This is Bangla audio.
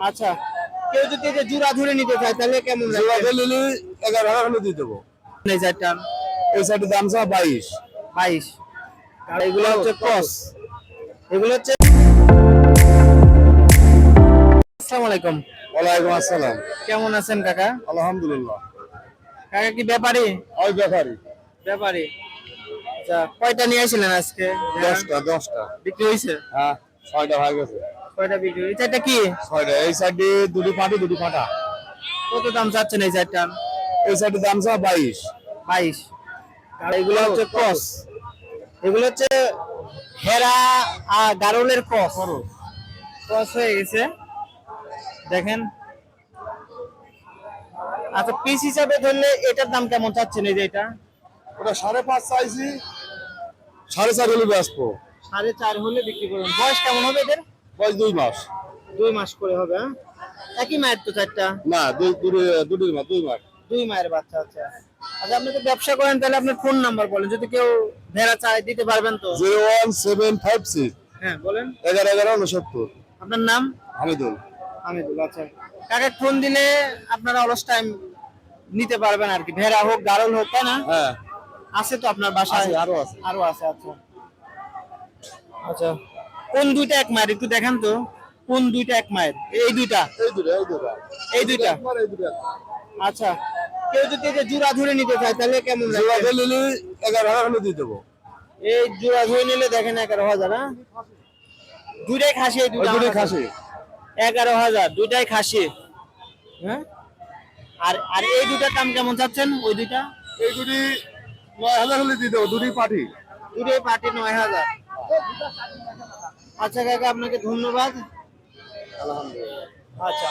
আচ্ছা, কেউ যদি এটা জোড়া ধরে নিতে চায় তাহলে কেমন জোড়া লাগবে? দিলে 11,000 হলে দিয়ে দেবো। এই চারটা এই সাইডের দাম চা 22। 22। আর এগুলো হচ্ছে ক্রস। এগুলো হচ্ছে। আসসালামু আলাইকুম। ওয়ালাইকুম আসসালাম। কেমন আছেন কাকা? আলহামদুলিল্লাহ। কাকা কি ব্যাপারী? ওই ব্যাপারী। ব্যাপারী। আচ্ছা, কয়টা নিয়ে আসছিলেন আজকে? 10টা। বিক্রি হয়েছে? হ্যাঁ, 6টা হয়ে গেছে। কয়টা বিক্রি হয়েছে? এটা কি? 6টা। এই সাইডে দুটি পাটি দুটি পাটা। কত দাম চাচ্ছেন এই চারটা? এই সাইডের দাম চা 22। 22। আর এগুলো হচ্ছে ক্রস। এগুলো হচ্ছে হেরা আর গারলের ক্রস। ক্রস হয়ে গেছে দেখেন। আচ্ছা, পিস হিসাবে ধরলে এটার দাম কেমন চাচ্ছেন? এই যে এটা ওটা 5.5 চাইছি, 4.5 হলে বেচবো। 4.5 হলে বিক্রি করবেন। বয়স কেমন হবে এদের? বয়স 2 মাস। 2 মাস করে হবে। হ্যাঁ, একই মায়ের তো চারটা? না, দুটি মাস 2 মাস। 2 মায়ের বাচ্চা। আচ্ছা আচ্ছা, আপনি তো ব্যবসা করেন, তাহলে আপনার ফোন নাম্বার বলেন, যদি কেউ ভেড়া চায় দিতে পারবেন তো? 01756 হ্যাঁ বলেন। 1169। আপনার নাম? হামিদুল। হামিদুল। আচ্ছা, কাকে ফোন দিলে আপনারা অলস টাইম নিতে পারবেন আর কি, ভেড়া হোক গারল হোক, তাই না? হ্যাঁ, আছে তো আপনার বাসায়? আছে, আরো আছে। আরো আছে। আচ্ছা আচ্ছা, কোন দুইটা এক মায়ের একটু দেখান তো, কোন দুইটা এক মায়ের? এই দুইটা? এই দুটা। এই দুইটা। একবার এই দুটা। আচ্ছা, কেউ যদি এটা জোড়া ধরে নিতে চায় তাহলে কেমন জোড়া লাগবে? দিলে 11,000 হলে দিয়ে দেবো। এই জোড়া ধরে নিলে দেখেন 11,000। হ্যাঁ, দুইটাই খাসি? এই ওই দুইটা দুটি খাসি। 11,000, দুইটাই খাসি। হ্যাঁ, আর আর এই দুটার দাম কেমন চাচ্ছেন? ওই দুইটা? এই দুটি 9,000 হলে দিয়ে দেবো, দুটি পাটি। দুটোই পার্টি 9,000। আচ্ছা কাকা, আপনাকে ধন্যবাদ। আলহামদুলিল্লাহ। আচ্ছা।